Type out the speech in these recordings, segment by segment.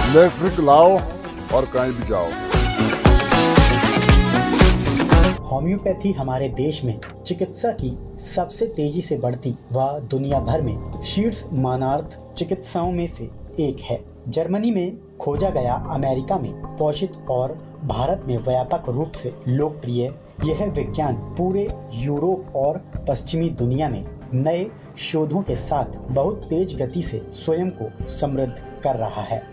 Electric लाओ और कहीं भी जाओ। होम्योपैथी हमारे देश में चिकित्सा की सबसे तेजी से बढ़ती व दुनिया भर में शीर्ष मानार्थ चिकित्साओं में से एक है। जर्मनी में खोजा गया, अमेरिका में पोषित और भारत में व्यापक रूप से लोकप्रिय यह विज्ञान पूरे यूरोप और पश्चिमी दुनिया में नए शोधों के साथ बहुत तेज गति से स्वयं को समृद्ध कर रहा है।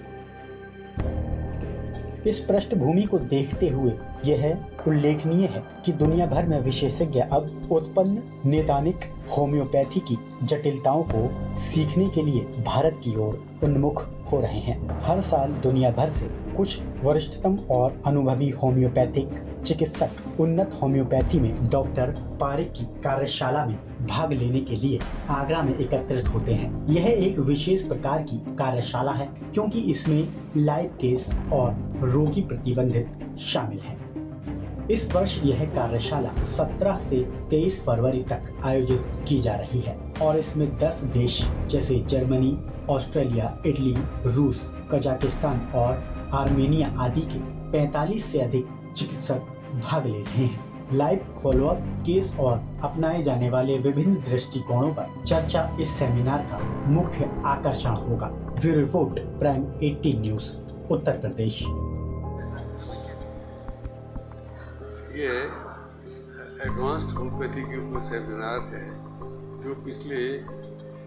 इस पृष्ठभूमि को देखते हुए यह उल्लेखनीय है कि दुनिया भर में विशेषज्ञ अब उत्पन्न नैदानिक होम्योपैथी की जटिलताओं को सीखने के लिए भारत की ओर उन्मुख हो रहे हैं। हर साल दुनिया भर से कुछ वरिष्ठतम और अनुभवी होम्योपैथिक चिकित्सक उन्नत होम्योपैथी में डॉक्टर पारिक की कार्यशाला में भाग लेने के लिए आगरा में एकत्रित होते हैं। यह एक विशेष प्रकार की कार्यशाला है क्योंकि इसमें लाइव केस और रोगी प्रतिबंधित शामिल हैं। इस वर्ष यह कार्यशाला 17 से 23 फरवरी तक आयोजित की जा रही है और इसमें 10 देश जैसे जर्मनी, ऑस्ट्रेलिया, इटली, रूस, कजाकिस्तान और आर्मेनिया आदि के 45 से अधिक चिकित्सक भाग ले रहे हैं। लाइव फॉलोअप केस और अपनाए जाने वाले विभिन्न दृष्टिकोणों पर चर्चा इस सेमिनार का मुख्य आकर्षण होगा। Bureau report, prime 18 news, Uttar Pradesh. ये एडवांस्ड होम्योपैथी के ऊपर सेमिनार है जो पिछले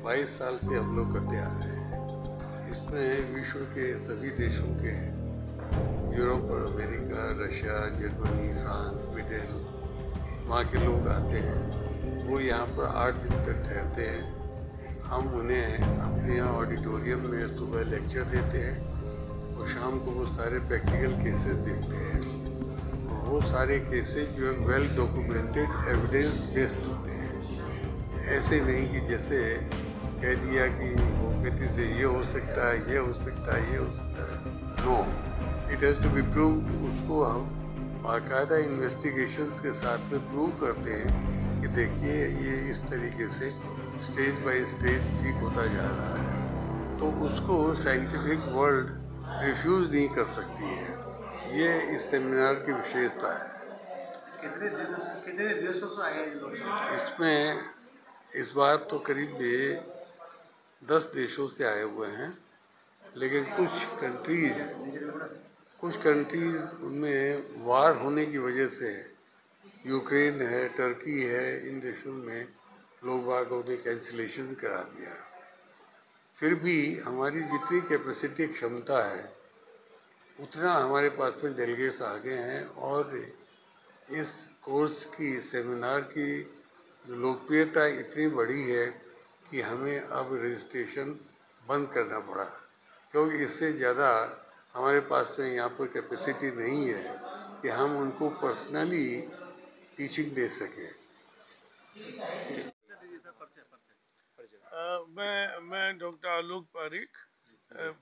22 साल से हम लोग करते आ रहे हैं। इसमें विश्व के सभी देशों के, यूरोप और America, Russia, Germany, France, Britain, वहाँ के लोग आते हैं। वो यहाँ पर 8 दिन तक ठहरते हैं। हम उन्हें अपने यहाँ ऑडिटोरियम में सुबह लेक्चर देते हैं और शाम को वो सारे प्रैक्टिकल केसेस देखते हैं। वो सारे केसेस जो है वेल डॉक्यूमेंटेड, एविडेंस बेस्ड होते हैं। ऐसे नहीं कि जैसे कह दिया कि होम्योपैथी से ये हो सकता है, ये हो सकता है, ये हो सकता है। No, it has to be proved. उसको हम बाकायदा इन्वेस्टिगेशंस के साथ में प्रूव करते हैं कि देखिए ये इस तरीके से स्टेज बाय स्टेज ठीक होता जा रहा है। तो उसको साइंटिफिक वर्ल्ड रिफ्यूज़ नहीं कर सकती है। ये इस सेमिनार की विशेषता है। कितने देशों से आए हैं लोग? इसमें इस बार तो करीब 10 देशों से आए हुए हैं, लेकिन कुछ कंट्रीज उनमें वार होने की वजह से, यूक्रेन है, टर्की है, इन देशों में लोग बागों ने कैंसिलेशन करा दिया। फिर भी हमारी जितनी कैपेसिटी क्षमता है उतना हमारे पास में डेलीगेट्स आ गए हैं और इस कोर्स की, सेमिनार की लोकप्रियता इतनी बड़ी है कि हमें अब रजिस्ट्रेशन बंद करना पड़ा, क्योंकि इससे ज़्यादा हमारे पास में यहाँ पर कैपेसिटी नहीं है कि हम उनको पर्सनली टीचिंग दे सकें। मैं डॉक्टर आलोक पारिक,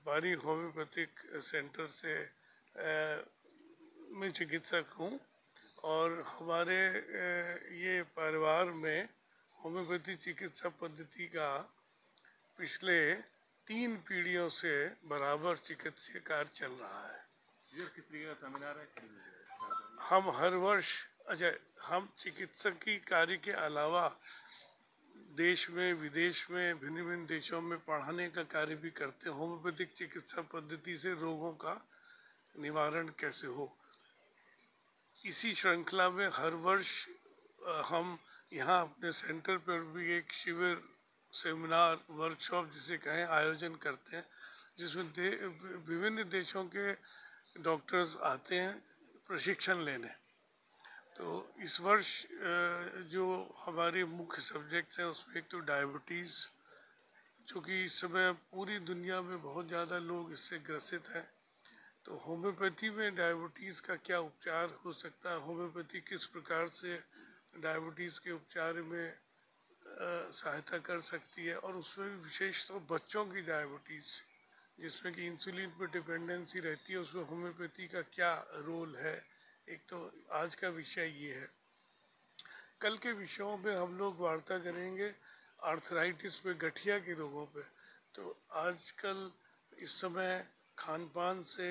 पारिक होम्योपैथिक सेंटर से मैं चिकित्सक हूँ और हमारे ये परिवार में होम्योपैथी चिकित्सा पद्धति का पिछले 3 पीढ़ियों से बराबर चिकित्सीय कार्य चल रहा है। ये किस तरीके का सेमिनार है? हम हर वर्ष, हम चिकित्सकीय कार्य के अलावा देश में, विदेश में, भिन्न भिन्न देशों में पढ़ाने का कार्य भी करते हैं। होम्योपैथिक चिकित्सा पद्धति से रोगों का निवारण कैसे हो, इसी श्रृंखला में हर वर्ष हम यहाँ अपने सेंटर पर भी एक शिविर, सेमिनार, वर्कशॉप जिसे कहें, आयोजन करते हैं, जिसमें विभिन्न देशों के डॉक्टर्स आते हैं प्रशिक्षण लेने। तो इस वर्ष जो हमारे मुख्य सब्जेक्ट्स हैं उसमें एक तो डायबिटीज़, जो कि इस समय पूरी दुनिया में बहुत ज़्यादा लोग इससे ग्रसित हैं। तो होम्योपैथी में डायबिटीज़ का क्या उपचार हो सकता है, होम्योपैथी किस प्रकार से डायबिटीज़ के उपचार में सहायता कर सकती है, और उसमें भी विशेष तो बच्चों की डायबिटीज़ जिसमें कि इंसुलिन पर डिपेंडेंसी रहती है, उसमें होम्योपैथी का क्या रोल है। एक तो आज का विषय ये है। कल के विषयों में हम लोग वार्ता करेंगे आर्थराइटिस पे, गठिया के रोगों पे। तो आजकल इस समय खान पान से,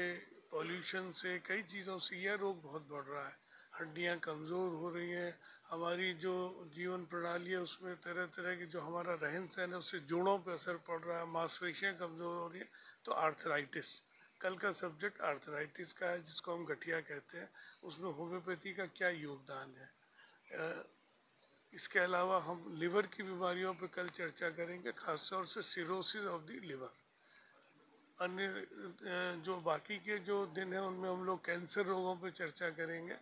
पॉल्यूशन से, कई चीज़ों से यह रोग बहुत बढ़ रहा है। हड्डियाँ कमज़ोर हो रही हैं, हमारी जो जीवन प्रणाली है उसमें तरह तरह की जो हमारा रहन सहन है उससे जोड़ों पे असर पड़ रहा है, मांसपेशियाँ कमज़ोर हो रही हैं। तो आर्थराइटिस, कल का सब्जेक्ट आर्थराइटिस का है, जिसको हम गठिया कहते हैं। उसमें होम्योपैथी का क्या योगदान है। इसके अलावा हम लिवर की बीमारियों पे कल चर्चा करेंगे, खासतौर से सिरोसिस ऑफ द लिवर। अन्य जो बाकी के जो दिन हैं उनमें हम लोग कैंसर रोगों पे चर्चा करेंगे,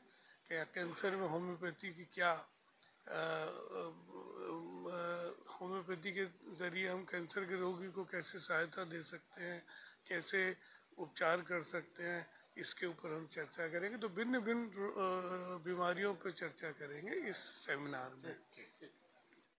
क्या कैंसर में होम्योपैथी की क्या होम्योपैथी के ज़रिए हम कैंसर के रोगी को कैसे सहायता दे सकते हैं, कैसे उपचार कर सकते हैं, इसके ऊपर हम चर्चा करेंगे। तो भिन्न भिन्न बीमारियों पर चर्चा करेंगे इस सेमिनार में।